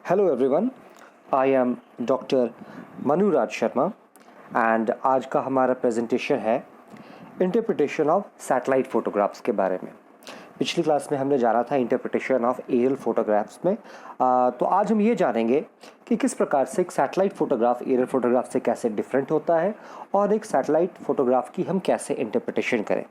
Hello everyone, I am doctor Manuraj Sharma and आज का हमारा प्रेजेंटेशन है इंटरप्रिटेशन ऑफ सैटेलाइट फोटोग्राफ्स के बारे में। पिछली क्लास में हमने जाना था इंटरप्रिटेशन ऑफ एरियल फोटोग्राफ्स में। तो आज हम ये जानेंगे कि किस प्रकार से एक सैटेलाइट फोटोग्राफ एरियल फोटोग्राफ से कैसे डिफरेंट होता है और एक सैटेलाइट फोटोग्राफ की हम कैसे इंटरप्रिटेशन करें।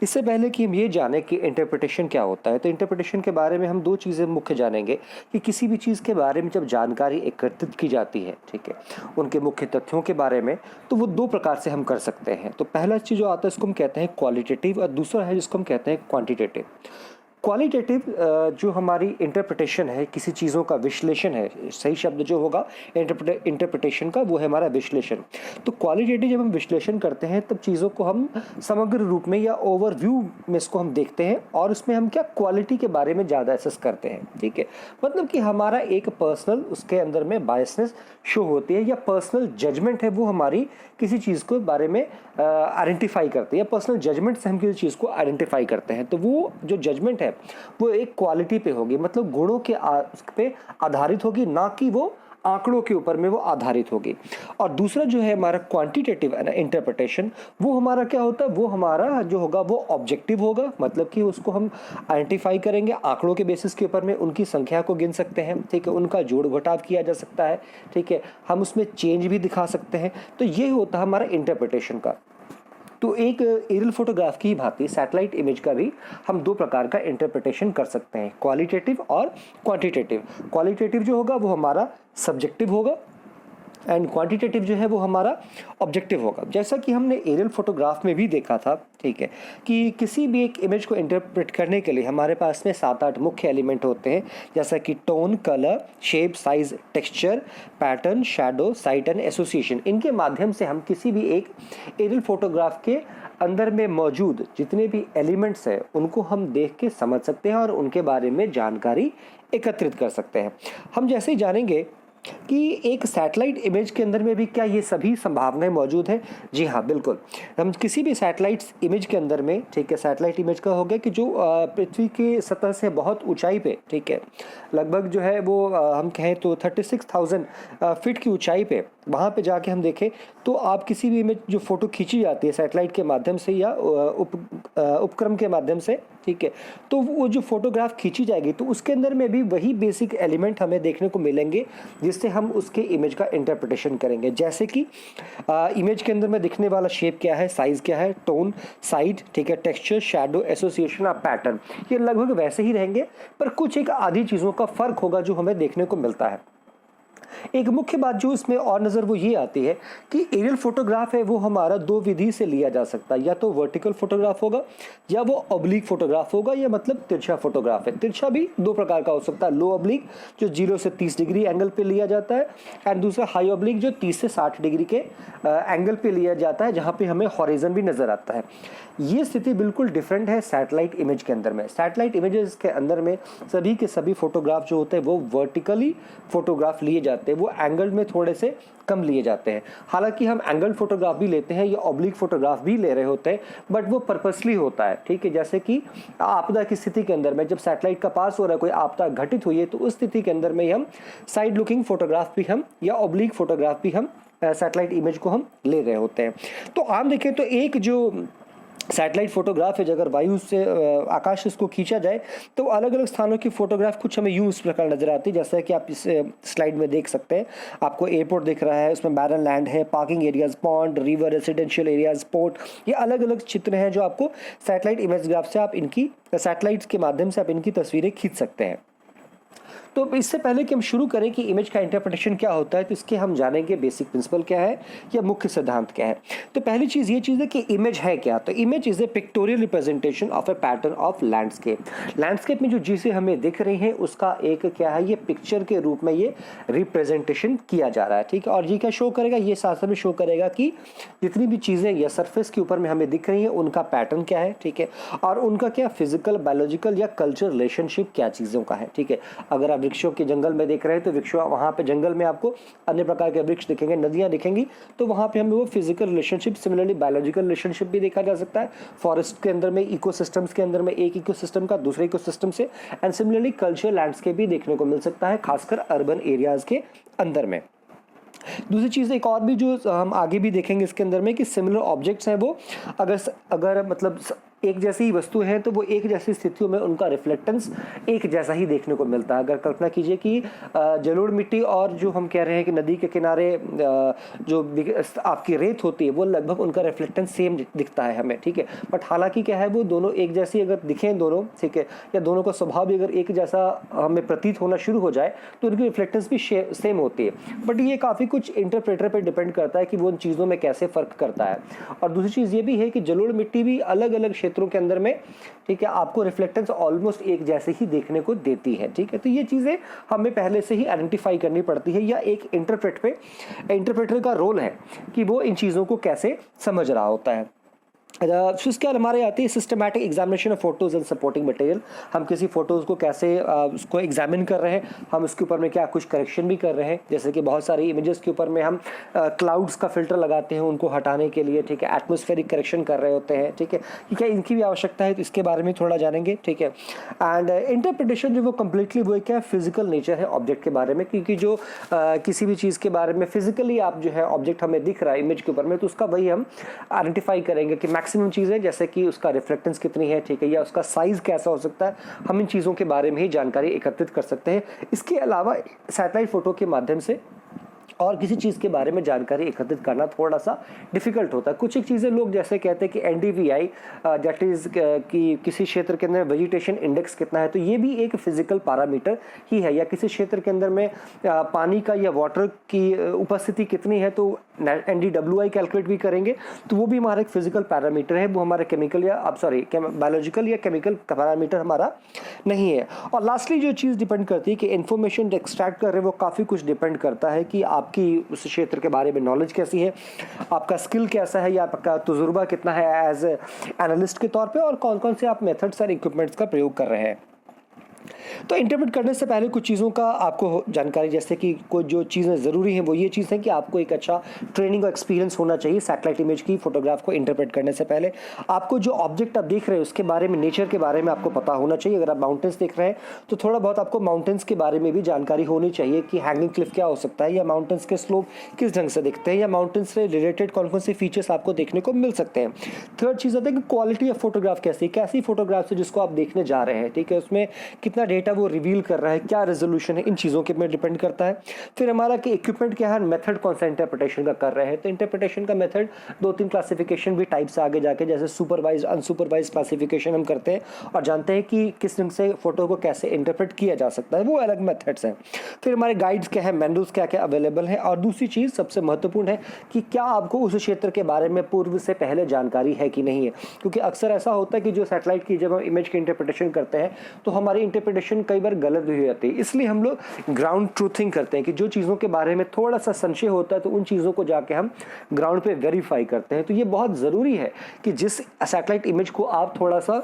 इससे पहले कि हम ये जानें कि इंटरप्रिटेशन क्या होता है, तो इंटरप्रिटेशन के बारे में हम दो चीज़ें मुख्य जानेंगे कि किसी भी चीज़ के बारे में जब जानकारी एकत्रित की जाती है, ठीक है, उनके मुख्य तथ्यों के बारे में, तो वो दो प्रकार से हम कर सकते हैं। तो पहला चीज़ जो आता है इसको हम कहते हैं क्वालिटेटिव और दूसरा है जिसको हम कहते हैं क्वांटिटेटिव। क्वालिटेटिव जो हमारी इंटरप्रिटेशन है, किसी चीज़ों का विश्लेषण है, सही शब्द जो होगा इंटरप्रिटेशन का वो है हमारा विश्लेषण। तो क्वालिटेटिव जब हम विश्लेषण करते हैं तब चीज़ों को हम समग्र रूप में या ओवरव्यू में इसको हम देखते हैं और उसमें हम क्या क्वालिटी के बारे में ज़्यादा एसेस करते हैं, ठीक है। मतलब कि हमारा एक पर्सनल उसके अंदर में बायसनेस शो होती है या पर्सनल जजमेंट है, वो हमारी किसी चीज़ को बारे में आइडेंटिफाई करती है या पर्सनल जजमेंट से हम किसी चीज़ को आइडेंटिफाई करते हैं। तो वो जो जजमेंट है वो एक क्वालिटी पे होगी, मतलब गुणों के पे आधारित होगी, ना कि वो आंकड़ों के ऊपर में वो आधारित होगी। और दूसरा जो है हमारा क्वांटिटेटिव इंटरप्रिटेशन, वो हमारा क्या होता है, वो हमारा जो होगा वो ऑब्जेक्टिव होगा, मतलब कि उसको हम आइडेंटिफाई करेंगे आंकड़ों के बेसिस के ऊपर में, उनकी संख्या को गिन सकते हैं, ठीक है, उनका जोड़ घटाव किया जा सकता है, ठीक है, हम उसमें चेंज भी दिखा सकते हैं। तो ये होता है हमारा इंटरप्रिटेशन का। तो एक एरियल फोटोग्राफ की भांति सैटेलाइट इमेज का भी हम दो प्रकार का इंटरप्रिटेशन कर सकते हैं, क्वालिटेटिव और क्वांटिटेटिव। क्वालिटेटिव जो होगा वो हमारा सब्जेक्टिव होगा एंड क्वांटिटेटिव जो है वो हमारा ऑब्जेक्टिव होगा। जैसा कि हमने एरियल फोटोग्राफ में भी देखा था, ठीक है, कि किसी भी एक इमेज को इंटरप्रेट करने के लिए हमारे पास में 7-8 मुख्य एलिमेंट होते हैं, जैसा कि tone, colour, shape, size, texture, pattern, shadow, site and association. इनके माध्यम से हम किसी भी एक एरियल फोटोग्राफ के अंदर में मौजूद जितने भी एलिमेंट्स हैं उनको हम देख के समझ सकते हैं और उनके बारे में जानकारी एकत्रित कर सकते हैं। हम जैसे ही जानेंगे कि एक सैटेलाइट इमेज के अंदर में भी क्या ये सभी संभावनाएं मौजूद हैं। जी हाँ, बिल्कुल। हम किसी भी सैटेलाइट इमेज के अंदर में, ठीक है, सैटेलाइट इमेज का हो गया कि जो पृथ्वी के सतह से बहुत ऊंचाई पे, ठीक है, लगभग जो है वो हम कहें तो 36,000 फीट की ऊंचाई पे, वहाँ पे जाके हम देखें तो आप किसी भी इमेज जो फोटो खींची जाती है सैटेलाइट के माध्यम से या उपक्रम के माध्यम से, ठीक है, तो वो जो फोटोग्राफ खींची जाएगी तो उसके अंदर में भी वही बेसिक एलिमेंट हमें देखने को मिलेंगे जिससे हम उसके इमेज का इंटरप्रिटेशन करेंगे। जैसे कि इमेज के अंदर में दिखने वाला शेप क्या है, साइज क्या है, टोन, साइड, ठीक है, टेक्सचर, शैडो, एसोसिएशन और पैटर्न, ये लगभग वैसे ही रहेंगे, पर कुछ एक आधी चीज़ों का फर्क होगा जो हमें देखने को मिलता है। एक मुख्य बात जो इसमें और नज़र वो ये आती है कि एरियल फोटोग्राफ है वो हमारा दो विधि से लिया जा सकता है, या तो वर्टिकल फोटोग्राफ होगा या वो ऑब्लिक फोटोग्राफ होगा, या मतलब तिरछा फोटोग्राफ है। तिरछा भी दो प्रकार का हो सकता है, लो ऑब्लिक जो 0 से 30 डिग्री एंगल पे लिया जाता है एंड दूसरा हाई ऑब्लिक जो 30 से 60 डिग्री के एंगल पे लिया जाता है, जहाँ पे हमें हॉरिजन भी नजर आता है। ये स्थिति बिल्कुल डिफरेंट है सैटेलाइट इमेज के अंदर में। सैटेलाइट इमेजेस के अंदर में सभी के सभी फोटोग्राफ जो होते हैं वो वर्टिकली फोटोग्राफ लिए जाते हैं, वो एंगल में थोड़े से कम लिए जाते हैं। हालांकि हम एंगल फोटोग्राफ भी लेते हैं या ऑब्लिक फोटोग्राफ भी ले रहे होते हैं, बट वो पर्पसली होता है, ठीक है। जैसे कि आपदा की स्थिति के अंदर में जब सैटेलाइट का पास हो रहा है, कोई आपदा घटित हुई है, तो उस स्थिति के अंदर में हम साइड लुकिंग फोटोग्राफ भी हम या ऑब्लिक फोटोग्राफ भी हम सैटेलाइट इमेज को हम ले रहे होते हैं। तो आम देखें तो एक जो सैटेलाइट फोटोग्राफ है, अगर वायु से आकाश इसको खींचा जाए तो अलग अलग स्थानों की फोटोग्राफ कुछ हमें यूं इस प्रकार नजर आती है, जैसा कि आप इस स्लाइड में देख सकते हैं। आपको एयरपोर्ट दिख रहा है, उसमें बैरन लैंड है, parking areas, pond, river, residential areas, port, ये अलग अलग चित्र हैं जो आपको सैटेलाइट इमेजग्राफ से आप इनकी सैटेलाइट के माध्यम से आप इनकी तस्वीरें खींच सकते हैं। तो इससे पहले कि हम शुरू करें कि इमेज का इंटरप्रिटेशन क्या होता है, तो इसके हम जानेंगे बेसिक प्रिंसिपल क्या है या मुख्य सिद्धांत क्या है। तो पहली चीज़ ये चीज़ है कि इमेज है क्या। तो image is a pictorial representation of A pattern of landscape. Landscape में जो चीज़ें हमें दिख रही हैं उसका एक क्या है, ये पिक्चर के रूप में ये रिप्रेजेंटेशन किया जा रहा है, ठीक है। और ये क्या शो करेगा, ये साथ में शो करेगा कि जितनी भी चीज़ें या सरफेस के ऊपर में हमें दिख रही हैं उनका पैटर्न क्या है, ठीक है, और उनका क्या फिजिकल, बायोलॉजिकल या कल्चर रिलेशनशिप क्या चीज़ों का है, ठीक है। अगर आप वृक्षों के जंगल में देख रहे हैं तो वृक्षों वहाँ पे जंगल में आपको अन्य प्रकार के वृक्ष दिखेंगे, नदियाँ दिखेंगी, तो वहाँ पे हमें वो physical relationship, similarly biological relationship भी देखा जा सकता है। फॉरेस्ट के अंदर में, इकोसिस्टम्स के अंदर में एक इकोसिस्टम का दूसरे इकोसिस्टम से, एंड सिमिलरली कल्चरल लैंडस्केप भी देखने को मिल सकता है, खासकर अर्बन एरियाज के अंदर में। दूसरी चीज़ एक और भी जो हम आगे भी देखेंगे इसके अंदर में कि सिमिलर ऑब्जेक्ट्स हैं वो अगर मतलब एक जैसी वस्तु है तो वो एक जैसी स्थितियों में उनका रिफ्लेक्टेंस एक जैसा ही देखने को मिलता है। अगर कल्पना कीजिए कि जलोढ़ मिट्टी और जो हम कह रहे हैं कि नदी के किनारे जो आपकी रेत होती है वो लगभग उनका रिफ्लेक्टेंस सेम दिखता है हमें, ठीक है। बट हालांकि क्या है, वो दोनों एक जैसी अगर दिखें दोनों, ठीक है, या दोनों का स्वभाव भी अगर एक जैसा हमें प्रतीत होना शुरू हो जाए तो उनकी रिफ्लेक्टेंस भी सेम होती है। बट ये काफ़ी कुछ इंटरप्रेटर पर डिपेंड करता है कि वो उन चीज़ों में कैसे फ़र्क करता है। और दूसरी चीज़ ये भी है कि जलोढ़ मिट्टी भी अलग अलग क्षेत्रों के अंदर में, ठीक है, आपको रिफ्लेक्टेंस ऑलमोस्ट एक जैसे ही देखने को देती है, ठीक है। तो ये चीज़ें हमें पहले से ही आइडेंटिफाई करनी पड़ती है, या एक इंटरप्रेटर का रोल है कि वो इन चीज़ों को कैसे समझ रहा होता है। उसके बाद हमारे आती है systematic examination of photos and supporting material. हम किसी फोटोज़ को कैसे उसको एग्जामिन कर रहे हैं, हम उसके ऊपर में क्या कुछ करेक्शन भी कर रहे हैं। जैसे कि बहुत सारी इमेजेस के ऊपर में हम क्लाउड्स का फिल्टर लगाते हैं उनको हटाने के लिए, ठीक है, एटमॉस्फेरिक करेक्शन कर रहे होते हैं, ठीक है, क्या इनकी भी आवश्यकता है, तो इसके बारे में थोड़ा जानेंगे, ठीक है। एंड इंटरप्रिटेशन जो वो कम्प्लीटली वो क्या फिजिकल नेचर है ऑब्जेक्ट के बारे में, क्योंकि जो किसी भी चीज़ के बारे में फिजिकली आप जो है ऑब्जेक्ट हमें दिख रहा है इमेज के ऊपर में, तो उसका वही हम आइडेंटिफाई करेंगे कि मैक्सिमम चीज़ें, जैसे कि उसका रिफ्लेक्टेंस कितनी है, ठीक है, या उसका साइज कैसा हो सकता है, हम इन चीज़ों के बारे में ही जानकारी एकत्रित कर सकते हैं। इसके अलावा सैटेलाइट फोटो के माध्यम से और किसी चीज़ के बारे में जानकारी एकत्रित करना थोड़ा सा डिफिकल्ट होता है। कुछ एक चीज़ें लोग जैसे कहते हैं कि NDVI दैट इज़ कि किसी क्षेत्र के अंदर वेजिटेशन इंडेक्स कितना है, तो ये भी एक फिजिकल पैरामीटर ही है। या किसी क्षेत्र के अंदर में पानी का या वाटर की उपस्थिति कितनी है, तो NDWI कैलकुलेट भी करेंगे, तो वो भी हमारा एक फिजिकल पैरामीटर है, वो हमारे केमिकल या बायोलॉजिकल या केमिकल पैरामीटर हमारा नहीं है। और लास्टली जो चीज़ डिपेंड करती है कि इन्फॉर्मेशन एक्सट्रैक्ट कर रहे हैं, वो काफ़ी कुछ डिपेंड करता है कि आपकी उस क्षेत्र के बारे में नॉलेज कैसी है, आपका स्किल कैसा है, या आपका तजुर्बा कितना है एज एनालिस्ट के तौर पे, और कौन कौन से आप मेथड्स और इक्विपमेंट्स का प्रयोग कर रहे हैं। तो इंटरप्रेट करने से पहले कुछ चीज़ों का आपको जानकारी, जैसे कि कुछ जो चीज़ें ज़रूरी हैं वो ये चीज़ है कि आपको एक अच्छा ट्रेनिंग और एक्सपीरियंस होना चाहिए सैटेलाइट इमेज की फोटोग्राफ को इंटरप्रेट करने से पहले। आपको जो ऑब्जेक्ट आप देख रहे हैं उसके बारे में, नेचर के बारे में आपको पता होना चाहिए। अगर आप माउंटेन्स देख रहे हैं तो थोड़ा बहुत आपको माउंटेन्स के बारे में भी जानकारी होनी चाहिए कि हैंगिंग क्लिफ क्या हो सकता है, या माउंटेन्स के स्लोप किस ढंग से दिखते हैं, या माउंटेन्स से रिलेटेड कौन कौन से फीचर्स आपको देखने को मिल सकते हैं। थर्ड चीज़ होता है कि क्वालिटी ऑफ फोटोग्राफ कैसी फोटोग्राफ है जिसको आप देखने जा रहे हैं, ठीक है, उसमें कितना डेटा वो रिवील कर रहा है, क्या रेजोल्यूशन है, इन चीज़ों के में डिपेंड करता है। फिर हमारा कि इक्विपमेंट क्या है, मेथड कौन सा इंटरप्रिटेशन का कर रहे हैं। तो इंटरप्रिटेशन का मेथड 2-3 क्लासिफिकेशन भी टाइप से आगे जाके, जैसे सुपरवाइज्ड अनसुपरवाइज्ड क्लासिफिकेशन हम करते हैं और जानते हैं कि किस ढंग से फोटो को कैसे इंटरप्रेट किया जा सकता है, वो अलग मेथड्स हैं। फिर हमारे गाइड्स क्या है, मैनुअल्स क्या क्या अवेलेबल है। और दूसरी चीज़ सबसे महत्वपूर्ण है कि क्या आपको उस क्षेत्र के बारे में पूर्व से पहले जानकारी है कि नहीं है, क्योंकि अक्सर ऐसा होता है कि जो सैटेलाइट की जब हम इमेज की इंटरप्रिटेशन करते हैं तो हमारी इंटरप्रिटेशन कई बार गलत भी हो जाती है। इसलिए हम लोग ग्राउंड ट्रूथिंग करते हैं कि जो चीज़ों के बारे में थोड़ा सा संशय होता है तो उन चीज़ों को जाके हम ग्राउंड पे वेरीफाई करते हैं। तो ये बहुत ज़रूरी है कि जिस सैटेलाइट इमेज को आप थोड़ा सा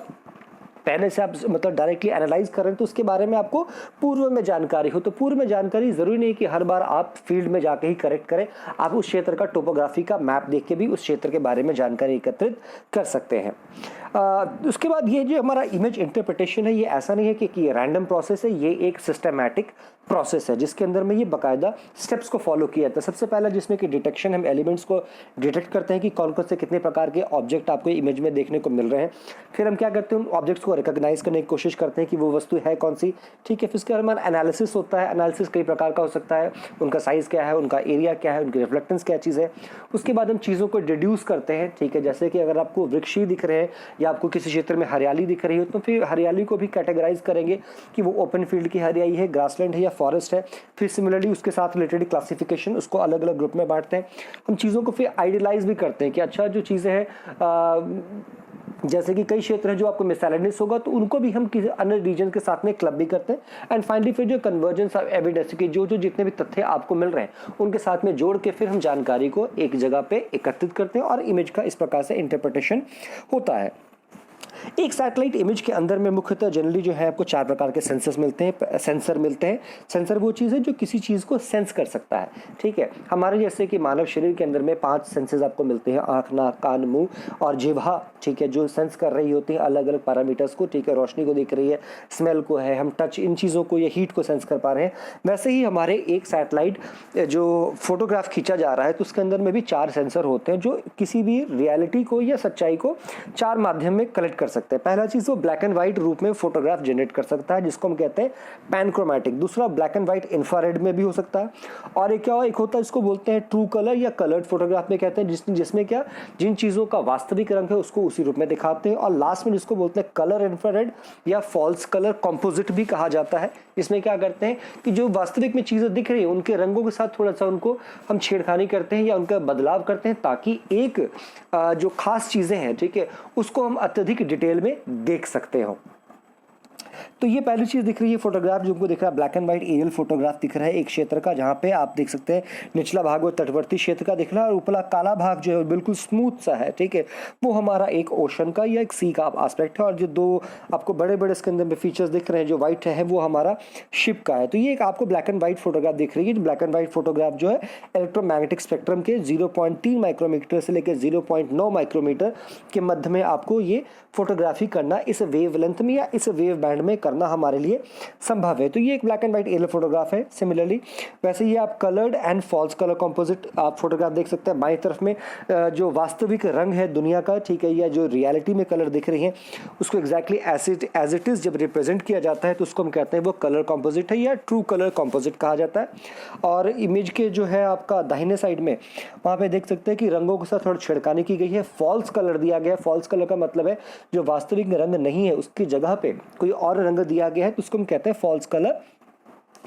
पहले से आप मतलब डायरेक्टली एनालाइज कर रहे हैं तो उसके बारे में आपको पूर्व में जानकारी हो। तो पूर्व में जानकारी ज़रूरी नहीं कि हर बार आप फील्ड में जाके ही करेक्ट करें, आप उस क्षेत्र का टोपोग्राफी का मैप देख के भी उस क्षेत्र के बारे में जानकारी एकत्रित कर सकते हैं। उसके बाद ये जो हमारा इमेज इंटरप्रिटेशन है, ये ऐसा नहीं है कि रैंडम प्रोसेस है, ये एक सिस्टमैटिक प्रोसेस है जिसके अंदर में ये बाकायदा स्टेप्स को फॉलो किया जाता है। सबसे पहला जिसमें कि डिटेक्शन, हम एलिमेंट्स को डिटेक्ट करते हैं कि कौन कौन से कितने प्रकार के ऑब्जेक्ट आपको इमेज में देखने को मिल रहे हैं। फिर हम क्या करते हैं, उन ऑब्जेक्ट्स को रिकॉग्नाइज करने की कोशिश करते हैं कि वो वस्तु है कौन सी, ठीक है। फिर उसके बाद हमारा एनालिसिस होता है। एनालिसिस कई प्रकार का हो सकता है, उनका साइज़ क्या है, उनका एरिया क्या है, उनकी रिफ्लेक्टेंस क्या चीज़ है। उसके बाद हम चीज़ों को डिड्यूस करते हैं, ठीक है। जैसे कि अगर आपको वृक्ष ही दिख रहे हैं या आपको किसी क्षेत्र में हरियाली दिख रही हो तो फिर हरियाली को भी कैटेगराइज करेंगे कि वो ओपन फील्ड की हरियाली है, ग्रासलैंड है या फॉरेस्ट है। फिर सिमिलरली उसके साथ रिलेटेड क्लासिफिकेशन, उसको अलग अलग ग्रुप में बांटते हैं। हम चीज़ों को फिर आइडियलाइज भी करते हैं कि अच्छा जो चीज़ें हैं जैसे कि कई क्षेत्र हैं जो आपको मिसैलेनियस होगा तो उनको भी हम किसी अन्य रीजन के साथ में क्लब भी करते हैं। एंड फाइनली फिर जो कन्वर्जेंस ऑफ एविडेंस के जो जितने भी तथ्य आपको मिल रहे हैं उनके साथ में जोड़ के फिर हम जानकारी को एक जगह पे एकत्रित करते हैं और इमेज का इस प्रकार से इंटरप्रिटेशन होता है। एक सैटेलाइट इमेज के अंदर में मुख्यतः जनरली जो है आपको 4 प्रकार के सेंसर मिलते हैं। सेंसर वो चीज़ है जो किसी चीज़ को सेंस कर सकता है, ठीक है। हमारे जैसे कि मानव शरीर के अंदर में 5 सेंसेस आपको मिलते हैं, आँख, नाक, कान, मुंह और जिह्वा, ठीक है, जो सेंस कर रही होती है अलग अलग पैरामीटर्स को, ठीक है। रोशनी को देख रही है, स्मेल को है, हम टच, इन चीज़ों को या हीट को सेंस कर पा रहे हैं। वैसे ही हमारे एक सैटेलाइट जो फोटोग्राफ खींचा जा रहा है तो उसके अंदर में भी 4 सेंसर होते हैं जो किसी भी रियलिटी को या सच्चाई को 4 माध्यम में कलेक्ट कर सकते हैं। पहला चीज़ वो ब्लैक एंड व्हाइट रूप में फोटोग्राफ जनरेट कर सकता है जिसको हम कहते हैं पैनक्रोमैटिक। दूसरा ब्लैक एंड व्हाइट इंफ्रारेड में भी हो सकता है। और एक होता है इसको बोलते हैं ट्रू कलर या कलर्ड फोटोग्राफ में कहते हैं, जिसमें क्या जिन चीज़ों का वास्तविक रंग है उसको उसी रूप में दिखाते हैं। और लास्ट में जिसको बोलते हैं कलर इंफ्रारेड या फॉल्स कलर कॉम्पोजिट भी कहा जाता है। इसमें क्या करते हैं कि जो वास्तविक में चीज़ें दिख रही है उनके रंगों के साथ थोड़ा सा उनको हम छेड़खानी करते हैं या उनका बदलाव करते हैं ताकि एक जो खास चीज़ें हैं, ठीक है, उसको हम अत्यधिक डिटेल में देख सकते हो। तो ये पहली चीज़ दिख रही है फोटोग्राफ जो हमको दिख रहा है, black and white aerial photograph दिख रहा है एक क्षेत्र का, जहाँ पे आप देख सकते हैं निचला भाग वो तटवर्ती क्षेत्र का दिख रहा है और ऊपरला काला भाग जो है बिल्कुल स्मूथ सा है, ठीक है, वो हमारा एक ओशन का या एक सी का एस्पेक्ट है। और जो 2 आपको बड़े बड़े इसके अंदर में फीचर्स दिख रहे हैं जो व्हाइट है वो हमारा शिप का है। तो ये एक आपको ब्लैक एंड व्हाइट फोटोग्राफ दिख रही है। ब्लैक एंड व्हाइट फोटोग्राफ जो है इलेक्ट्रोमैग्नेटिक स्पेक्ट्रम के 0.3 माइक्रोमीटर से लेकर 0.9 माइक्रोमीटर के मध्य में आपको ये फोटोग्राफी करना इस वेवलेंथ में या इस वेव बैंड में करना हमारे लिए संभव है। तो ये एक black and white aerial photograph है। सिमिलरली वैसे ही आप coloured and false colour composite आप फोटोग्राफ देख सकते हैं। बाईं तरफ में जो वास्तविक रंग है दुनिया का, ठीक है, या जो रियलिटी में कलर दिख रही है उसको एग्जैक्टली एज इट इज जब रिप्रेजेंट किया जाता है तो उसको हम कहते हैं वो कलर कंपोजिट है या ट्रू कलर कंपोजिट कहा जाता है। और इमेज के जो है आपका दाहिने साइड में वहाँ पे देख सकते हैं कि रंगों के साथ थोड़ा छिड़कानी की गई है, फॉल्स कलर दिया गया है। फॉल्स कलर का मतलब है जो वास्तविक रंग नहीं है उसकी जगह पे कोई और रंग दिया गया है तो उसको हम कहते हैं फॉल्स कलर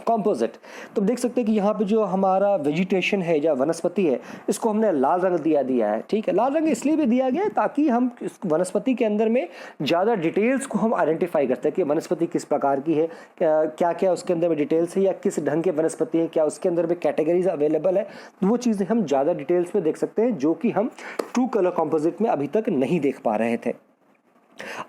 कॉम्पोजिट। तो देख सकते हैं कि यहाँ पे जो हमारा वेजिटेशन है या वनस्पति है इसको हमने लाल रंग दिया है, ठीक है। लाल रंग इसलिए भी दिया गया है ताकि हम इस वनस्पति के अंदर में ज़्यादा डिटेल्स को हम आइडेंटिफाई करते हैं कि वनस्पति किस प्रकार की है, क्या क्या उसके अंदर में डिटेल्स है या किस ढंग के वनस्पति है, क्या उसके अंदर में कैटेगरीज अवेलेबल है। तो वो चीज़ें हम ज़्यादा डिटेल्स में देख सकते हैं जो कि हम ट्रू कलर कॉम्पोजिट में अभी तक नहीं देख पा रहे थे।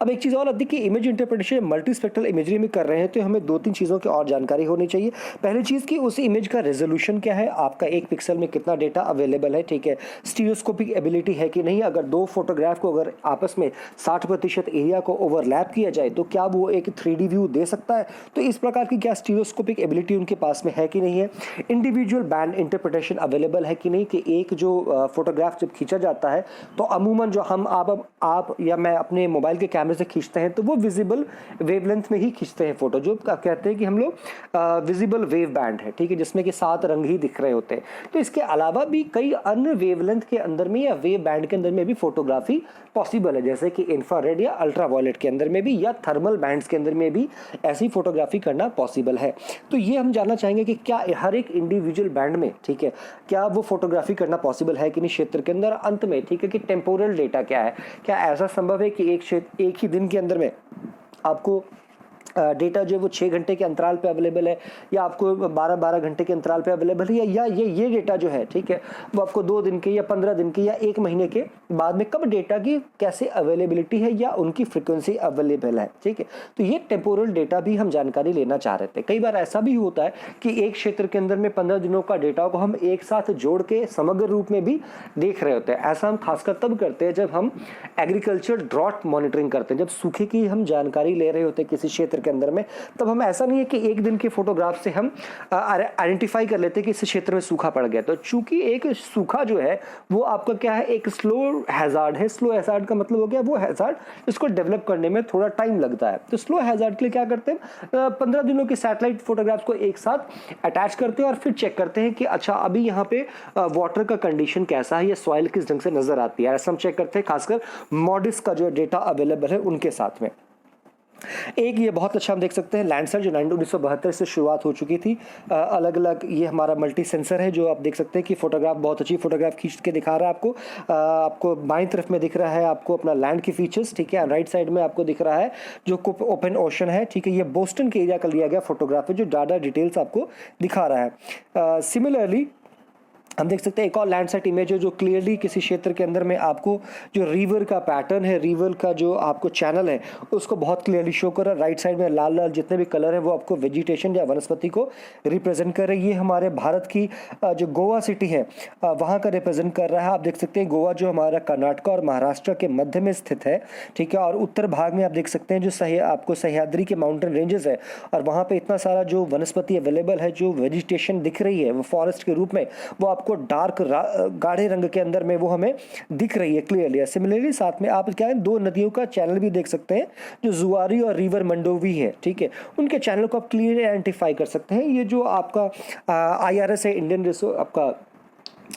अब एक चीज़ और आती है कि image interpretation multi spectral imagery में कर रहे हैं तो हमें 2-3 चीज़ों की और जानकारी होनी चाहिए। पहली चीज़ कि उस इमेज का रेजोल्यूशन क्या है, आपका 1 पिक्सल में कितना डेटा अवेलेबल है, ठीक है, स्टीरियोस्कोपिक एबिलिटी है कि नहीं, अगर 2 फोटोग्राफ को अगर आपस में 60% एरिया को ओवरलैप किया जाए तो क्या वो एक 3D व्यू दे सकता है। तो इस प्रकार की क्या स्टीरियोस्कोपिक एबिलिटी उनके पास में है कि नहीं है। इंडिविजुअल बैंड इंटरप्रिटेशन अवेलेबल है कि नहीं, कि एक जो फोटोग्राफ जब खींचा जाता है तो अमूमन जो हम आप या मैं अपने मोबाइल के कैमरे से खींचते हैं तो वो विजिबल वेवलेंथ में ही खींचते हैं फोटो, जो कहते हैं कि हम लोग विजिबल वेव बैंड है, ठीक है, जिसमें कि 7 रंग ही दिख रहे होते हैं। तो इसके अलावा भी कई अन्य वेवलेंथ के अंदर में या वेव बैंड के अंदर में भी फोटोग्राफी पॉसिबल है, जैसे कि इंफ्रारेड या अल्ट्रावायलेट के अंदर में भी या थर्मल बैंड्स के अंदर में भी ऐसी फोटोग्राफी करना पॉसिबल है। तो ये हम जानना चाहेंगे कि क्या हर एक इंडिविजुअल बैंड में, ठीक है, क्या वो फोटोग्राफी करना पॉसिबल है कि नहीं क्षेत्र के अंदर। अंत में, ठीक है, कि टेम्पोरल डेटा क्या है, क्या ऐसा संभव है कि एक ही दिन के अंदर में आपको डेटा जो है वो 6 घंटे के अंतराल पे अवेलेबल है या आपको 12-12 घंटे के अंतराल पे अवेलेबल है, या ये डेटा जो है, ठीक है, वो आपको 2 दिन के या 15 दिन के या 1 महीने के बाद में कब डेटा की कैसे अवेलेबिलिटी है या उनकी फ्रीक्वेंसी अवेलेबल है, ठीक है। तो ये टेम्पोरल डेटा भी हम जानकारी लेना चाह रहे थे। कई बार ऐसा भी होता है कि एक क्षेत्र के अंदर में 15 दिनों का डेटा को हम एक साथ जोड़ के समग्र रूप में भी देख रहे होते हैं। ऐसा हम खासकर तब करते हैं जब हम एग्रीकल्चर ड्रॉट मॉनिटरिंग करते हैं, जब सूखे की हम जानकारी ले रहे होते हैं किसी क्षेत्र के अंदर में। तब हम ऐसा नहीं है कि एक दिन के फोटोग्राफ से हम आइडेंटिफाई कर लेते हैं कि इस क्षेत्र में सूखा पड़ गया। तो चूंकि एक सूखा जो है वो आपका क्या है, एक स्लो हैजार्ड है। स्लो हैजार्ड का मतलब हो गया वो हैजार्ड जिसको डेवलप करने में थोड़ा टाइम लगता है। तो स्लो हैजार्ड के लिए क्या करते हैं, 15 दिनों के सैटेलाइट फोटोग्राफ्स को एक साथ अटैच करते हैं और फिर चेक करते हैं कि अच्छा अभी यहाँ पे वाटर का कंडीशन कैसा है या सॉइल किस ढंग से नजर आती है। ऐसा हम चेक करते हैं खासकर मॉडिस का जो डेटा अवेलेबल है उनके साथ में। एक ये बहुत अच्छा हम देख सकते हैं लैंडसर जो 1972 से शुरुआत हो चुकी थी। अलग अलग ये हमारा मल्टी सेंसर है जो आप देख सकते हैं कि फोटोग्राफ बहुत अच्छी फोटोग्राफ खींच के दिखा रहा है आपको। आपको बाईं तरफ में दिख रहा है आपको अपना लैंड की फीचर्स, ठीक है। राइट साइड में आपको दिख रहा है जो ओपन ओशन है, ठीक है। ये बोस्टन के एरिया का लिया गया फोटोग्राफ है जो ज़्यादा डिटेल्स आपको दिखा रहा है। सिमिलरली हम देख सकते हैं एक और लैंडसेट इमेज है जो क्लियरली किसी क्षेत्र के अंदर में आपको जो रिवर का पैटर्न है, रिवर का जो आपको चैनल है उसको बहुत क्लियरली शो कर रहा है। राइट साइड में लाल लाल जितने भी कलर है वो आपको वेजिटेशन या वनस्पति को रिप्रेजेंट कर रही है। ये हमारे भारत की जो गोवा सिटी है वहाँ का रिप्रेजेंट कर रहा है। आप देख सकते हैं गोवा जो हमारा कर्नाटक और महाराष्ट्र के मध्य में स्थित है, ठीक है। और उत्तर भाग में आप देख सकते हैं जो आपको सह्याद्री के माउंटेन रेंजेस है और वहाँ पे इतना सारा जो वनस्पति अवेलेबल है, जो वेजिटेशन दिख रही है वो फॉरेस्ट के रूप में, वो आपको डार्क गाढ़े रंग के अंदर में वो हमें दिख रही है क्लियरली। सिमिलरली साथ में आप क्या है, दो नदियों का चैनल भी देख सकते हैं जो जुआरी और रिवर मंडोवी है, ठीक है। उनके चैनल को आप क्लियरली आइडेंटिफाई कर सकते हैं। ये जो आपका IRS है, इंडियन आपका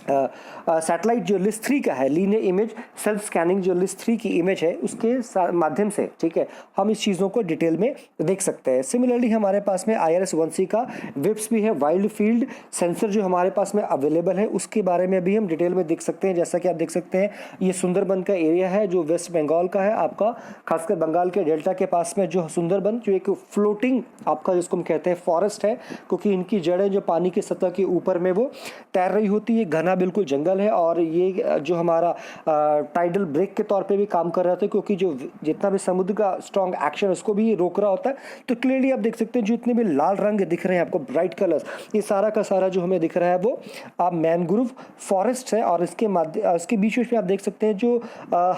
सैटेलाइट जो लिस्ट 3 का है, लीनियर इमेज सेल्फ स्कैनिंग जो लिस्ट 3 की इमेज है उसके माध्यम से, ठीक है, हम इस चीज़ों को डिटेल में देख सकते हैं। सिमिलरली हमारे पास में IRS-1C का विप्स भी है, वाइल्ड फील्ड सेंसर जो हमारे पास में अवेलेबल है उसके बारे में भी हम डिटेल में देख सकते हैं। जैसा कि आप देख सकते हैं ये सुंदरबन का एरिया है जो वेस्ट बंगाल का है आपका, खासकर बंगाल के डेल्टा के पास में जो सुंदरबन जो एक फ्लोटिंग आपका जिसको हम कहते हैं फॉरेस्ट है, क्योंकि इनकी जड़ें जो पानी की सतह के ऊपर में वो तैर रही होती है। घना बिल्कुल जंगल है और ये जो हमारा टाइडल ब्रेक के तौर पे भी काम कर रहा था, क्योंकि जो जितना भी समुद्र का स्ट्रॉन्ग एक्शन उसको भी रोक रहा होता है। तो क्लियरली आप देख सकते हैं जो इतने भी लाल रंग दिख रहे हैं आपको, ब्राइट कलर्स, ये सारा का सारा जो हमें दिख रहा है वो आप मैनग्रोव फॉरेस्ट है। और इसके बीच में आप देख सकते हैं जो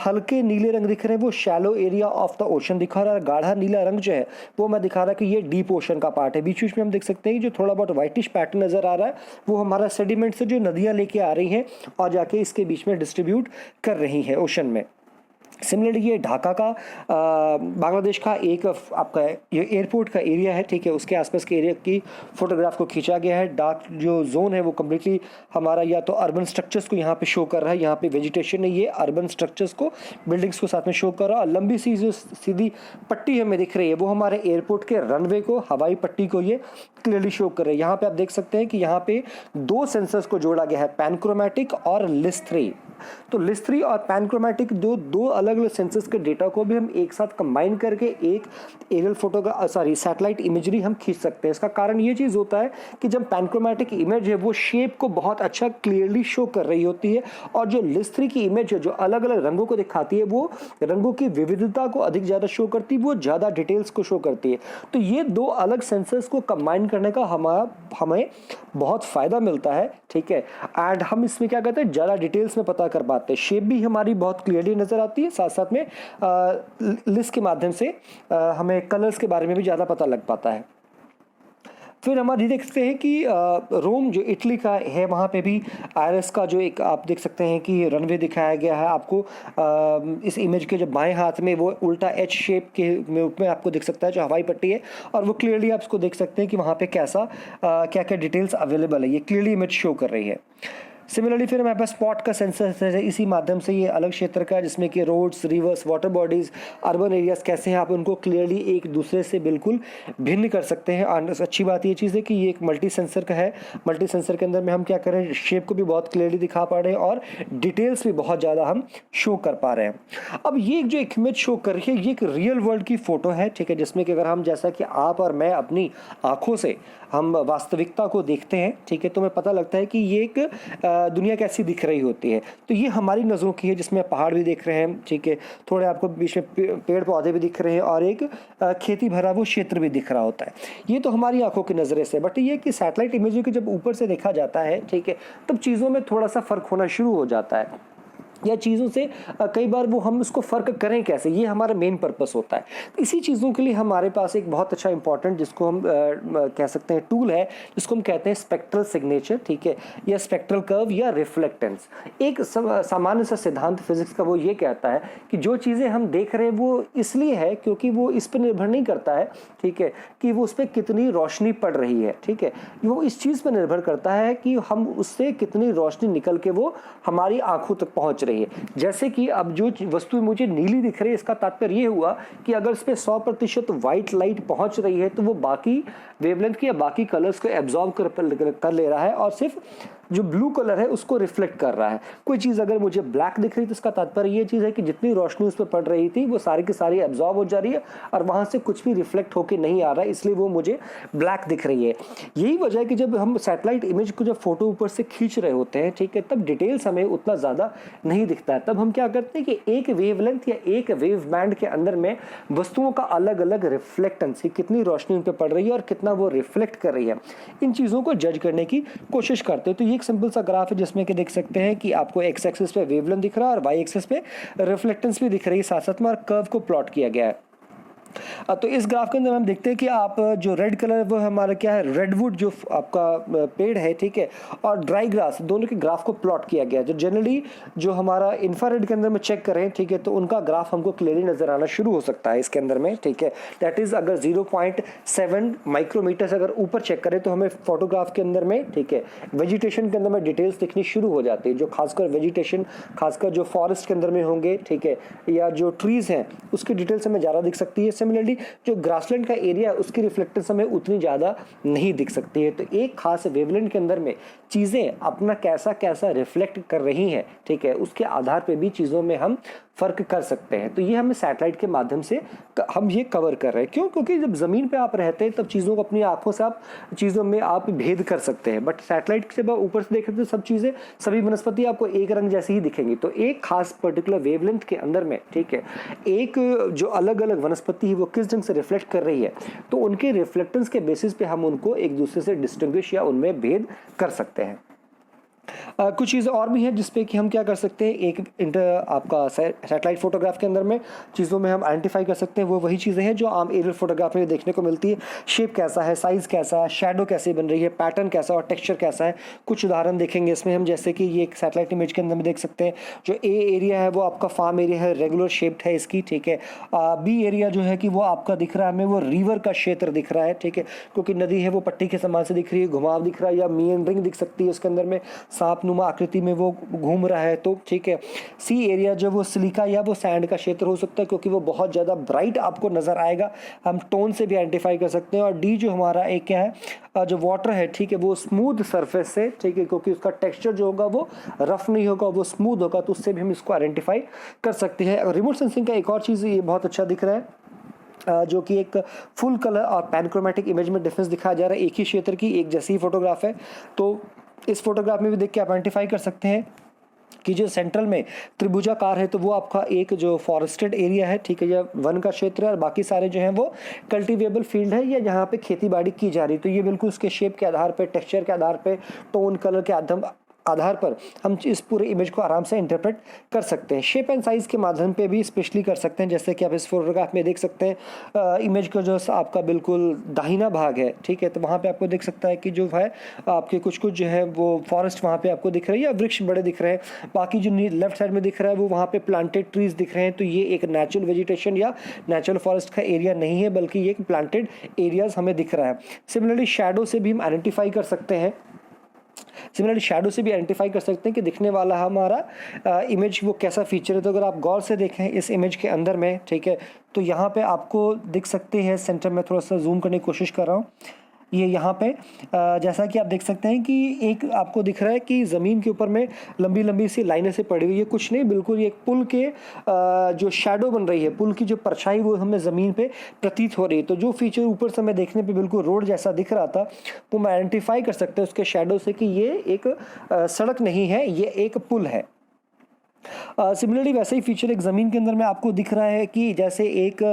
हल्के नीले रंग दिख रहे हैं वो shallow area of the ocean दिखा रहा है। गाढ़ा नीला रंग जो है वो मैं दिखा रहा है कि ये डीप ओशन का पार्ट है। बीच बीच में हम देख सकते हैं जो थोड़ा बहुत व्हाइटिश पैटर्न नजर आ रहा है वो हमारा सेडिमेंट से जो नदियां लेके आ रही हैं और जाके इसके बीच में डिस्ट्रीब्यूट कर रही हैं ओशन में। सिमिलरली ये ढाका का बांग्लादेश का एक आपका ये एयरपोर्ट का एरिया है, ठीक है, उसके आसपास के एरिया की फोटोग्राफ को खींचा गया है। डार्क जो जोन है वो कम्प्लीटली हमारा या तो अर्बन स्ट्रक्चर्स को यहाँ पे शो कर रहा है, यहाँ पे वेजिटेशन है, ये अर्बन स्ट्रक्चर्स को, बिल्डिंग्स को साथ में शो कर रहा है। और लंबी सी जो सीधी पट्टी हमें दिख रही है वो हमारे एयरपोर्ट के रनवे को, हवाई पट्टी को ये क्लियरली शो कर रहे हैं। यहाँ पे आप देख सकते हैं कि यहाँ पे दो सेंसर्स को जोड़ा गया है, पैनक्रोमैटिक और लिस्ट 3। तो लिस्ट 3 और पैनक्रोमैटिक दो अलग अलग सेंसर्स के डेटा को भी हम एक साथ कंबाइन करके एक एरियल फोटो का सैटेलाइट इमेजरी हम खींच सकते हैं। इसका कारण ये चीज होता है कि जब पैनक्रोमैटिक इमेज है वो शेप को बहुत अच्छा क्लियरली शो कर रही होती है, और जो लिस्ट 3 की इमेज है जो अलग अलग रंगों को दिखाती है वो रंगों की विविधता को अधिक ज्यादा शो करती है, वो ज्यादा डिटेल्स को शो करती है। तो ये दो अलग सेंसर्स को कंबाइन करने का हमें बहुत फायदा मिलता है, ठीक है। एंड हम इसमें क्या कहते हैं, ज्यादा डिटेल्स में पता कर पाते हैं। शेप भी हमारी बहुत क्लियरली नजर आती है, साथ साथ में लिस्ट के माध्यम से हमें कलर्स के बारे में भी ज़्यादा पता लग पाता है। फिर हम देख सकते हैं कि रोम जो इटली का है वहाँ पे भी IRS का जो एक आप देख सकते हैं कि रनवे दिखाया गया है आपको। इस इमेज के जो बाएं हाथ में वो उल्टा H शेप के रूप में आपको दिख सकता है जो हवाई पट्टी है, और वो क्लियरली आप इसको देख सकते हैं कि वहाँ पे कैसा क्या क्या डिटेल्स अवेलेबल है, ये क्लियरली इमेज शो कर रही है। सिमिलरली फिर हमारे पास स्पॉट का सेंसर है, इसी माध्यम से ये अलग क्षेत्र का है जिसमें कि roads, rivers, water bodies, urban areas कैसे हैं आप उनको क्लियरली एक दूसरे से बिल्कुल भिन्न कर सकते हैं। और अच्छी बात ये चीज़ है कि ये एक मल्टी सेंसर का है। मल्टी सेंसर के अंदर में हम क्या करें, शेप को भी बहुत क्लियरली दिखा पा रहे हैं और डिटेल्स भी बहुत ज़्यादा हम शो कर पा रहे हैं। अब ये जो एक इमेज शो कर रही है ये एक रियल वर्ल्ड की फ़ोटो है, ठीक है, जिसमें कि अगर हम जैसा कि आप और मैं अपनी आँखों से हम वास्तविकता को देखते हैं, ठीक है, तो हमें पता लगता है कि ये एक दुनिया कैसी दिख रही होती है। तो ये हमारी नज़रों की है जिसमें पहाड़ भी दिख रहे हैं, ठीक है, थोड़े आपको बीच में पेड़ पौधे भी दिख रहे हैं और एक खेती भरा वो क्षेत्र भी दिख रहा होता है। ये तो हमारी आंखों की नज़रे से, बट ये कि सैटेलाइट इमेज की जब ऊपर से देखा जाता है, ठीक है, तब चीज़ों में थोड़ा सा फ़र्क होना शुरू हो जाता है, या चीज़ों से कई बार वो हम उसको फ़र्क करें कैसे, ये हमारा मेन पर्पस होता है। इसी चीज़ों के लिए हमारे पास एक बहुत अच्छा इंपॉर्टेंट जिसको हम कह सकते हैं टूल है, जिसको हम कहते हैं स्पेक्ट्रल सिग्नेचर, ठीक है, या स्पेक्ट्रल कर्व या रिफ्लेक्टेंस। एक सामान्य सा सिद्धांत फिजिक्स का वो ये कहता है कि जो चीज़ें हम देख रहे हैं वो इसलिए है क्योंकि वो इस पर निर्भर नहीं करता है, ठीक है, कि वो उस पर कितनी रोशनी पड़ रही है, ठीक है, वो इस चीज़ पर निर्भर करता है कि हम उससे कितनी रोशनी निकल के वो हमारी आंखों तक पहुँच रही है। जैसे कि अब जो वस्तु मुझे नीली दिख रही है, इसका तात्पर्य ये हुआ कि अगर इस पे 100% व्हाइट लाइट पहुंच रही है तो वो बाकी वेवलेंथ की या बाकी कलर्स को एब्जॉर्ब कर ले रहा है और सिर्फ जो ब्लू कलर है उसको रिफ्लेक्ट कर रहा है। कोई चीज़ अगर मुझे ब्लैक दिख रही है तो इसका तात्पर्य ये चीज़ है कि जितनी रोशनी उस पर पड़ रही थी वो सारी की सारी एब्जॉर्ब हो जा रही है और वहाँ से कुछ भी रिफ्लेक्ट होकर नहीं आ रहा है, इसलिए वो मुझे ब्लैक दिख रही है। यही वजह है कि जब हम सैटेलाइट इमेज को जब फोटो ऊपर से खींच रहे होते हैं, ठीक है, तब डिटेल्स हमें उतना ज़्यादा नहीं दिखता है। तब हम क्या करते हैं कि एक वेवलेंथ या एक वेव बैंड के अंदर में वस्तुओं का अलग अलग रिफ्लेक्टेंस, कितनी रोशनी उन पर पड़ रही है और कितना वो रिफ्लेक्ट कर रही है, इन चीज़ों को जज करने की कोशिश करते हैं। तो ये एक सिंपल सा ग्राफ है जिसमें कि देख सकते हैं कि आपको एक्स एक्सिस पे वेवलेंथ दिख रहा है और वाई एक्सिस पे रिफ्लेक्टेंस भी दिख रही है साथ साथ में, और कर्व को प्लॉट किया गया है। तो इस ग्राफ के अंदर हम देखते हैं कि आप जो रेड कलर वो हमारा क्या है, रेडवुड जो आपका पेड़ है, ठीक है, और ड्राई ग्रास, दोनों के ग्राफ को प्लॉट किया गया है। जो जनरली जो हमारा इंफ्रारेड के अंदर में चेक करें, ठीक है, तो उनका ग्राफ हमको क्लियरली नजर आना शुरू हो सकता है इसके अंदर में, ठीक है। दैट इज अगर 0.7 माइक्रोमीटर से अगर ऊपर चेक करें तो हमें फोटोग्राफ के अंदर में, ठीक है, वेजिटेशन के अंदर में डिटेल्स दिखनी शुरू हो जाती है, जो खासकर वेजिटेशन, खासकर जो फॉरेस्ट के अंदर में होंगे, ठीक है, या जो ट्रीज हैं उसकी डिटेल्स हमें ज़्यादा दिख सकती है। सिमिलरली जो ग्रासलैंड का एरिया है उसकी रिफ्लेक्टेंस हमें उतनी ज़्यादा नहीं दिख सकती है। तो एक खास वेवलेंथ के अंदर में चीज़ें अपना कैसा कैसा रिफ्लेक्ट कर रही हैं, ठीक है, उसके आधार पे भी चीज़ों में हम फ़र्क कर सकते हैं। तो ये हमें सैटेलाइट के माध्यम से हम ये कवर कर रहे हैं। क्यों? क्योंकि जब ज़मीन पे आप रहते हैं तब चीज़ों को अपनी आंखों से आप चीज़ों में आप भेद कर सकते हैं, बट सैटेलाइट से ऊपर से देखें तो सब चीज़ें, सभी वनस्पति आपको एक रंग जैसी ही दिखेंगी। तो एक खास पर्टिकुलर वेवलेंथ के अंदर में, ठीक है, एक जो अलग अलग वनस्पति है वो किस ढंग से रिफ्लेक्ट कर रही है, तो उनके रिफ्लेक्टेंस के बेसिस पे हम उनको एक दूसरे से डिस्टिंग्विश या उनमें भेद कर सकते हैं। कुछ चीज़ें और भी हैं जिसपे कि हम क्या कर सकते हैं, एक आपका सैटेलाइट फोटोग्राफ के अंदर में चीज़ों में हम आइडेंटिफाई कर सकते हैं। वो वही चीज़ें हैं जो आम एरियल फोटोग्राफ में देखने को मिलती है। शेप कैसा है, साइज़ कैसा है, शेडो कैसे बन रही है, पैटर्न कैसा और टेक्सचर कैसा है। कुछ उदाहरण देखेंगे इसमें हम, जैसे कि ये एक सैटेलाइट इमेज के अंदर में देख सकते हैं। जो ए एरिया है वो आपका फार्म एरिया है, रेगुलर शेप्ड है इसकी, ठीक है। बी एरिया जो है कि वो आपका दिख रहा है हमें, वो रिवर का क्षेत्र दिख रहा है, ठीक है, क्योंकि नदी है वो पट्टी के समान से दिख रही है, घुमाव दिख रहा है या मीएंडरिंग दिख सकती है उसके अंदर में, सांप नुमा आकृति में वो घूम रहा है, तो ठीक है। सी एरिया जो वो सिलिका या वो सैंड का क्षेत्र हो सकता है, क्योंकि वो बहुत ज़्यादा ब्राइट आपको नजर आएगा, हम टोन से भी आइडेंटिफाई कर सकते हैं। और डी जो हमारा एक क्या है, जो वाटर है, ठीक है, वो स्मूथ सरफेस से, ठीक है, क्योंकि उसका टेक्सचर जो होगा वो रफ नहीं होगा, वो स्मूथ होगा, तो उससे भी हम इसको आइडेंटिफाई कर सकते हैं। रिमोट सेंसिंग का एक और चीज़ ये बहुत अच्छा दिख रहा है, जो कि एक फुल कलर और पैनक्रोमेटिक इमेज में डिफरेंस दिखाया जा रहा है। एक ही क्षेत्र की एक जैसी फोटोग्राफ है, तो इस फोटोग्राफ में भी देख के आप आइडेंटिफाई कर सकते हैं कि जो सेंट्रल में त्रिभुजाकार है तो वो आपका एक जो फॉरेस्टेड एरिया है, ठीक है, या वन का क्षेत्र है, और बाकी सारे जो हैं वो कल्टीवेबल फील्ड है या जहाँ पे खेती बाड़ी की जा रही है। तो ये बिल्कुल उसके शेप के आधार पे, टेक्सचर के आधार पे, टोन कलर के आधार पर हम इस पूरे इमेज को आराम से इंटरप्रेट कर सकते हैं। शेप एंड साइज के माध्यम पे भी स्पेशली कर सकते हैं, जैसे कि आप इस फोटोग्राफ में देख सकते हैं। इमेज का जो आपका बिल्कुल दाहिना भाग है, ठीक है, तो वहाँ पे आपको दिख सकता है कि जो है आपके कुछ कुछ जो है वो फॉरेस्ट वहाँ पे आपको दिख रही है या वृक्ष बड़े दिख रहे हैं। बाकी जो लेफ्ट साइड में दिख रहा है वो वहाँ पे प्लांटेड ट्रीज दिख रहे हैं। तो ये एक नेचुरल वेजिटेशन या नेचुरल फॉरेस्ट का एरिया नहीं है, बल्कि ये एक प्लांटेड एरियाज हमें दिख रहा है। सिमिलरली शैडो से भी हम आइडेंटिफाई कर सकते हैं, कि दिखने वाला हमारा इमेज वो कैसा फीचर है। तो अगर आप गौर से देखें इस इमेज के अंदर में, ठीक है, तो यहाँ पे आपको दिख सकते हैं, सेंटर में थोड़ा सा जूम करने की कोशिश कर रहा हूँ, ये यहाँ पे जैसा कि आप देख सकते हैं कि एक आपको दिख रहा है कि ज़मीन के ऊपर में लंबी लंबी सी लाइनें से पड़ी हुई है, कुछ नहीं, बिल्कुल ये एक पुल के जो शैडो बन रही है, पुल की जो परछाई वो हमें ज़मीन पे प्रतीत हो रही है। तो जो फीचर ऊपर से हमें देखने पे बिल्कुल रोड जैसा दिख रहा था, वो हम आइडेंटिफाई कर सकते हैं उसके शैडो से कि ये एक सड़क नहीं है, ये एक पुल है। सिमिलरली वैसे ही फीचर एक ज़मीन के अंदर में आपको दिख रहा है कि जैसे एक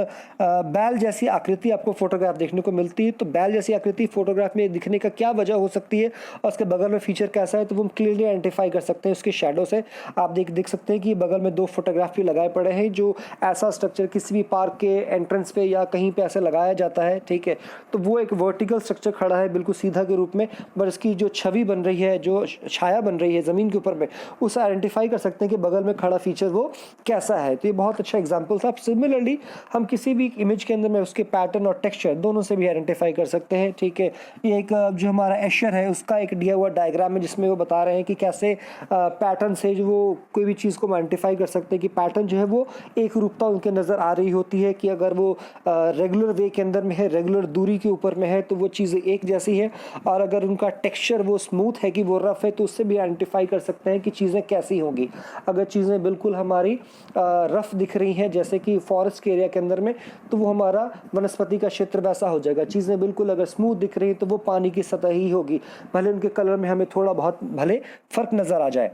बैल जैसी आकृति आपको फोटोग्राफ देखने को मिलती है। तो बैल जैसी आकृति फोटोग्राफ में दिखने का क्या वजह हो सकती है और उसके बगल में फीचर कैसा है, तो वो हम क्लियरली आइडेंटिफाई कर सकते हैं उसके शैडो से। आप देख सकते हैं कि बगल में दो फोटोग्राफ भी लगाए पड़े हैं, जो ऐसा स्ट्रक्चर किसी भी पार्क के एंट्रेंस पे या कहीं पे ऐसे लगाया जाता है, ठीक है। तो वो एक वर्टिकल स्ट्रक्चर खड़ा है बिल्कुल सीधा के रूप में, पर इसकी जो छवि बन रही है, जो छाया बन रही है ज़मीन के ऊपर में, उसे आइडेंटिफाई कर सकते हैं कि बगल बगल में खड़ा फीचर वो कैसा है। तो ये बहुत अच्छा एग्जाम्पल था। सिमिलरली हम किसी भी इमेज के अंदर में उसके पैटर्न और टेक्सचर दोनों से भी आइडेंटिफाई कर सकते हैं, ठीक है। ये एक जो हमारा एशर है उसका एक दिया हुआ डायग्राम है जिसमें वो बता रहे हैं कि कैसे पैटर्न से जो वो कोई भी चीज़ को आइडेंटिफाई कर सकते हैं कि पैटर्न जो है वो एक रूपता उनके नज़र आ रही होती है कि अगर वो रेगुलर वे के अंदर में है, रेगुलर दूरी के ऊपर में है तो वो चीज़ें एक जैसी है, और अगर उनका टेक्सचर वो स्मूथ है कि वो रफ है तो उससे भी आइडेंटिफाई कर सकते हैं कि चीज़ें कैसी होंगी। अगर चीज़ें बिल्कुल हमारी रफ दिख रही हैं जैसे कि फॉरेस्ट के एरिया के अंदर में तो वो हमारा वनस्पति का क्षेत्र वैसा हो जाएगा। चीज़ें बिल्कुल अगर स्मूथ दिख रही हैं तो वो पानी की सतह ही होगी, भले उनके कलर में हमें थोड़ा बहुत भले फ़र्क नज़र आ जाए।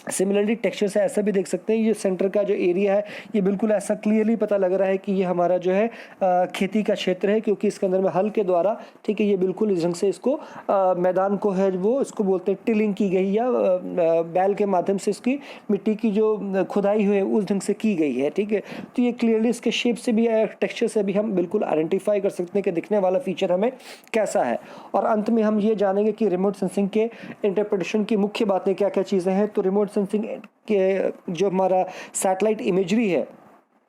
सिमिलरली टेक्सचर से ऐसा भी देख सकते हैं, ये सेंटर का जो एरिया है ये बिल्कुल ऐसा क्लियरली पता लग रहा है कि ये हमारा जो है खेती का क्षेत्र है, क्योंकि इसके अंदर में हल के द्वारा, ठीक है, ये बिल्कुल इस ढंग से इसको मैदान को है वो इसको बोलते हैं टिलिंग की गई या बैल के माध्यम से इसकी मिट्टी की जो खुदाई हुई है उस ढंग से की गई है, ठीक है। तो ये क्लियरली इसके शेप से भी टेक्सचर से भी हम बिल्कुल आइडेंटिफाई कर सकते हैं कि दिखने वाला फीचर हमें कैसा है। और अंत में हम ये जानेंगे कि रिमोट सेंसिंग के इंटरप्रिटेशन की मुख्य बातें क्या क्या चीज़ें हैं। तो रिमोट सेंसिंग के जो हमारा सैटेलाइट इमेजरी है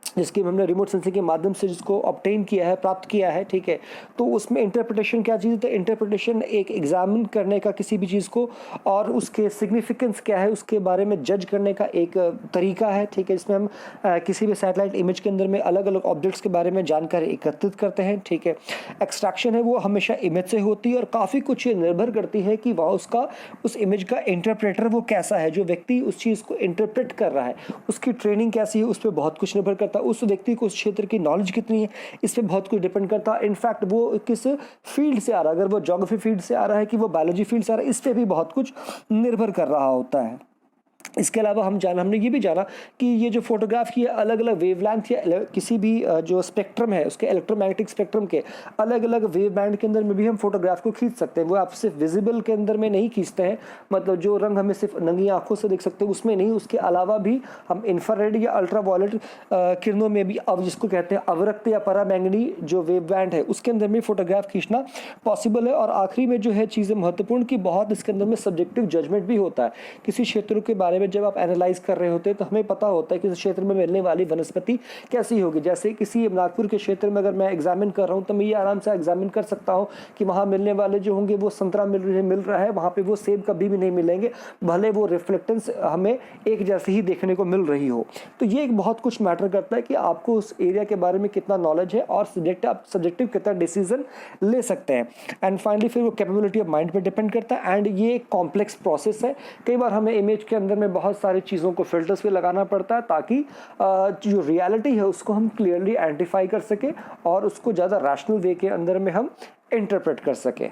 जिसकी हमने रिमोट सेंसिंग के माध्यम से जिसको ऑब्टेन किया है, प्राप्त किया है, ठीक है, तो उसमें इंटरप्रिटेशन क्या चीज़ है। तो इंटरप्रिटेशन एक एग्जामिन करने का किसी भी चीज़ को और उसके सिग्निफिकेंस क्या है उसके बारे में जज करने का एक तरीका है, ठीक है, जिसमें हम किसी भी सैटेलाइट इमेज के अंदर में अलग अलग ऑब्जेक्ट्स के बारे में जानकारी एकत्रित करते हैं, ठीक है। एक्सट्रैक्शन है वो हमेशा इमेज से होती है और काफ़ी कुछ निर्भर करती है कि वह उसका उस इमेज का इंटरप्रेटर वो कैसा है, जो व्यक्ति उस चीज़ को इंटरप्रेट कर रहा है उसकी ट्रेनिंग कैसी है, उस पर बहुत कुछ निर्भर करता है। उस व्यक्ति को उस क्षेत्र की नॉलेज कितनी है इस पे बहुत कुछ डिपेंड करता है। इनफैक्ट वो किस फील्ड से आ रहा है, अगर वो ज्योग्राफी फील्ड से आ रहा है कि वो बायोलॉजी फील्ड से आ रहा है, इस पे भी बहुत कुछ निर्भर कर रहा होता है। इसके अलावा हमने ये भी जाना कि ये जो फोटोग्राफ की अलग अलग वेवलेंथ या किसी भी जो स्पेक्ट्रम है उसके इलेक्ट्रोमैग्नेटिक स्पेक्ट्रम के अलग अलग वेव बैंड के अंदर में भी हम फोटोग्राफ को खींच सकते हैं। वो आप सिर्फ विजिबल के अंदर में नहीं खींचते हैं, मतलब जो रंग हमें सिर्फ नंगी आंखों से देख सकते हैं उसमें नहीं, उसके अलावा भी हम इंफ्रारेड या अल्ट्रावायलेट किरणों में भी, अब जिसको कहते हैं अवरक्त या पराबैंगनी जो वेव बैंड है उसके अंदर में फोटोग्राफ खींचना पॉसिबल है। और आखिरी में जो है चीज़ें महत्वपूर्ण कि बहुत इसके अंदर में सब्जेक्टिव जजमेंट भी होता है। किसी क्षेत्र के बारे में जब आप एनालाइज कर रहे होते हैं तो हमें पता होता है कि इस क्षेत्र में मिलने वाली वनस्पति कैसी होगी। जैसे किसी नागपुर के क्षेत्र में अगर मैं एग्जामिन कर रहा हूं तो मैं ये आराम से एग्जामिन कर सकता हूं कि वहां मिलने वाले जो होंगे वो संतरा मिल रहा है, वहां पे वो सेब कभी भी नहीं मिलेंगे, भले वो रिफ्लेक्टेंस हमें एक जैसे ही देखने को मिल रही हो। तो ये एक बहुत कुछ मैटर करता है कि आपको उस एरिया के बारे में कितना नॉलेज है और सब्जेक्टिव कितना डिसीजन ले सकते हैं। एंड फाइनली फिर वो कैपेबिलिटी ऑफ माइंड पे डिपेंड करता है। एंड ये एक कॉम्प्लेक्स प्रोसेस है, कई बार हमें इमेज के अंदर में बहुत सारी चीज़ों को फिल्टर्स पे लगाना पड़ता है ताकि जो रियलिटी है उसको हम क्लियरली आइडेंटिफाई कर सके और उसको ज़्यादा रैशनल वे के अंदर में हम इंटरप्रेट कर सके।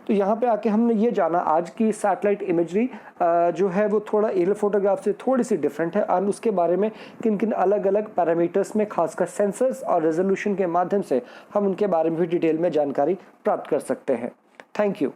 तो यहाँ पे आके हमने ये जाना आज की सैटेलाइट इमेजरी जो है वो थोड़ा एरियल फोटोग्राफ से थोड़ी सी डिफरेंट है और उसके बारे में किन किन अलग अलग पैरामीटर्स में खासकर सेंसर्स और रेजोल्यूशन के माध्यम से हम उनके बारे में भी डिटेल में जानकारी प्राप्त कर सकते हैं। Thank you.